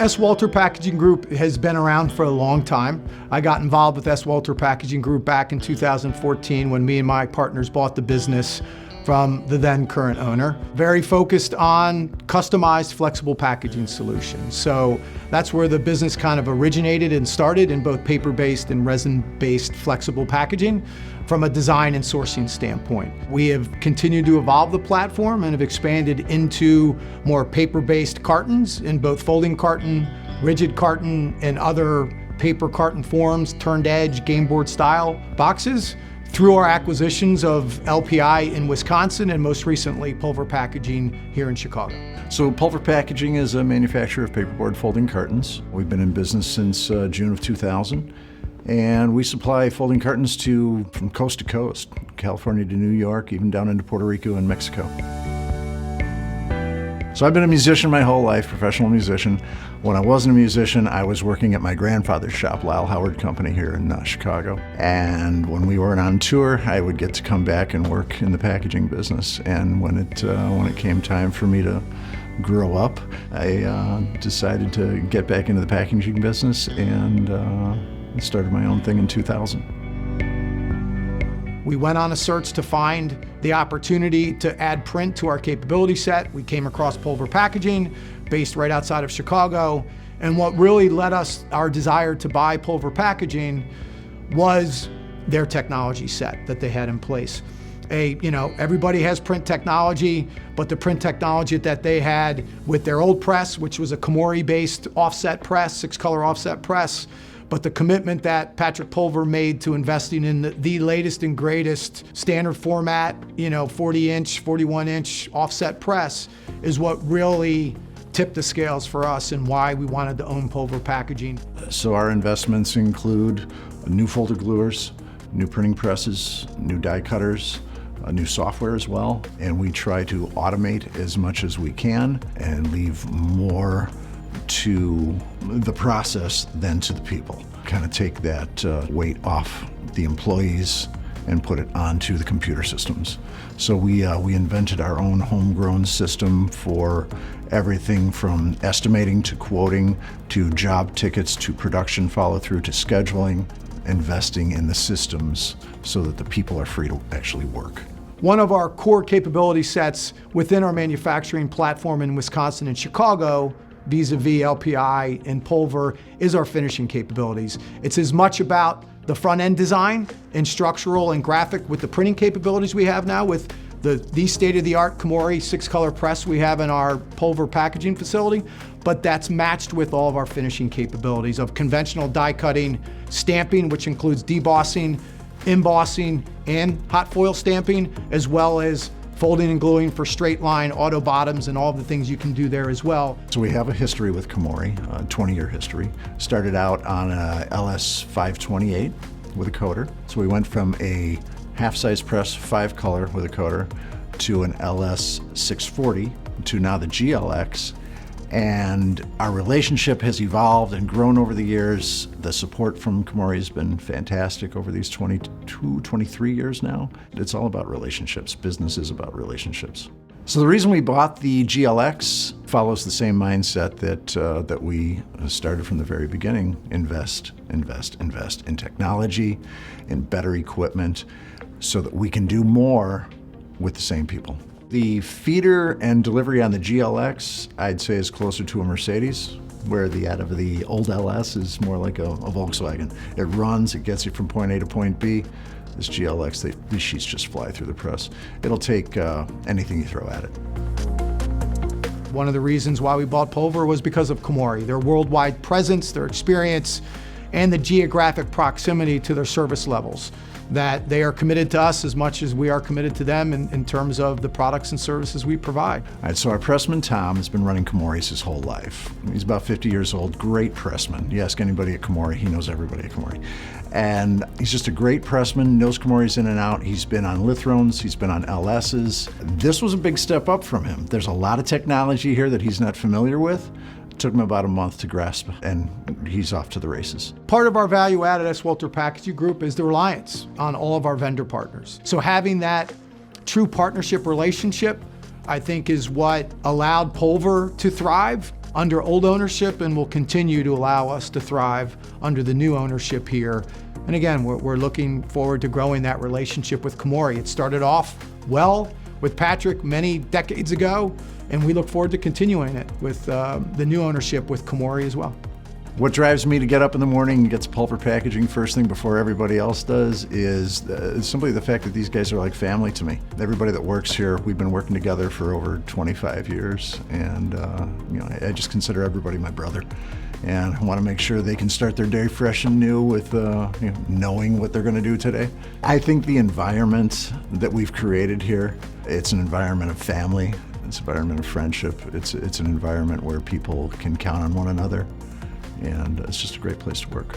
S. Walter Packaging Group has been around for a long time. I got involved with S. Walter Packaging Group back in 2014 when me and my partners bought the business from the then current owner. Very focused on customized flexible packaging solutions. So that's where the business kind of originated and started, in both paper-based and resin-based flexible packaging from a design and sourcing standpoint. We have continued to evolve the platform and have expanded into more paper-based cartons in both folding carton, rigid carton, and other paper carton forms, turned edge, game board style boxes, through our acquisitions of LPI in Wisconsin and most recently Pulver Packaging here in Chicago. So Pulver Packaging is a manufacturer of paperboard folding cartons. We've been in business since June of 2000, and we supply folding cartons from coast to coast, California to New York, even down into Puerto Rico and Mexico. So I've been a musician my whole life, professional musician. When I wasn't a musician, I was working at my grandfather's shop, Lyle Howard Company here in Chicago. And when we weren't on tour, I would get to come back and work in the packaging business. And when it came time for me to grow up, I decided to get back into the packaging business and started my own thing in 2000. We went on a search to find the opportunity to add print to our capability set. We came across Pulver Packaging, based right outside of Chicago. And what really led us, our desire to buy Pulver Packaging, was their technology set that they had in place. Everybody has print technology, but the print technology that they had with their old press, which was a Komori-based offset press, 6-color offset press, but the commitment that Patrick Pulver made to investing in the latest and greatest standard format, 40-inch, 41-inch offset press is what really tipped the scales for us and why we wanted to own Pulver Packaging. So our investments include new folder gluers, new printing presses, new die cutters, new software as well, and we try to automate as much as we can and leave more to the process than to the people. Kind of take that weight off the employees and put it onto the computer systems. So we invented our own homegrown system for everything from estimating to quoting to job tickets to production follow-through to scheduling, investing in the systems so that the people are free to actually work. One of our core capability sets within our manufacturing platform in Wisconsin and Chicago, vis-a-vis LPI and Pulver, is our finishing capabilities. It's as much about the front-end design and structural and graphic with the printing capabilities we have now with the state-of-the-art Komori 6-color press we have in our Pulver Packaging facility, but that's matched with all of our finishing capabilities of conventional die cutting, stamping, which includes debossing, embossing, and hot foil stamping, as well as folding and gluing for straight line, auto bottoms, and all of the things you can do there as well. So we have a history with Komori, a 20-year history. Started out on a LS528 with a coater. So we went from a half-size press, 5-color with a coater, to an LS640, to now the GLX. And our relationship has evolved and grown over the years. The support from Komori has been fantastic over these 22, 23 years now. It's all about relationships. Business is about relationships. So the reason we bought the GLX follows the same mindset that we started from the very beginning. Invest, invest, invest in technology, in better equipment, so that we can do more with the same people. The feeder and delivery on the GLX, I'd say, is closer to a Mercedes, where the out of the old LS is more like a Volkswagen. It runs, it gets you from point A to point B. This GLX, these sheets just fly through the press. It'll take anything you throw at it. One of the reasons why we bought Pulver was because of Komori, their worldwide presence, their experience, and the geographic proximity to their service levels. That they are committed to us as much as we are committed to them in terms of the products and services we provide. All right, so our pressman, Tom, has been running Komori's his whole life. He's about 50 years old, great pressman. You ask anybody at Komori, he knows everybody at Komori. And he's just a great pressman, knows Komori's in and out. He's been on Lithrones, he's been on LS's. This was a big step up from him. There's a lot of technology here that he's not familiar with. It took him about a month to grasp, and he's off to the races. Part of our value add at S. Walter Packaging Group is the reliance on all of our vendor partners. So having that true partnership relationship, I think, is what allowed Pulver to thrive under old ownership and will continue to allow us to thrive under the new ownership here. And again, we're looking forward to growing that relationship with Komori. It started off well with Patrick many decades ago, and we look forward to continuing it with the new ownership with Komori as well. What drives me to get up in the morning and get to Pulver Packaging first thing before everybody else does is simply the fact that these guys are like family to me. Everybody that works here, we've been working together for over 25 years, and I just consider everybody my brother. And I want to make sure they can start their day fresh and new with knowing what they're going to do today. I think the environment that we've created here, it's an environment of family, it's an environment of friendship, it's an environment where people can count on one another. And it's just a great place to work.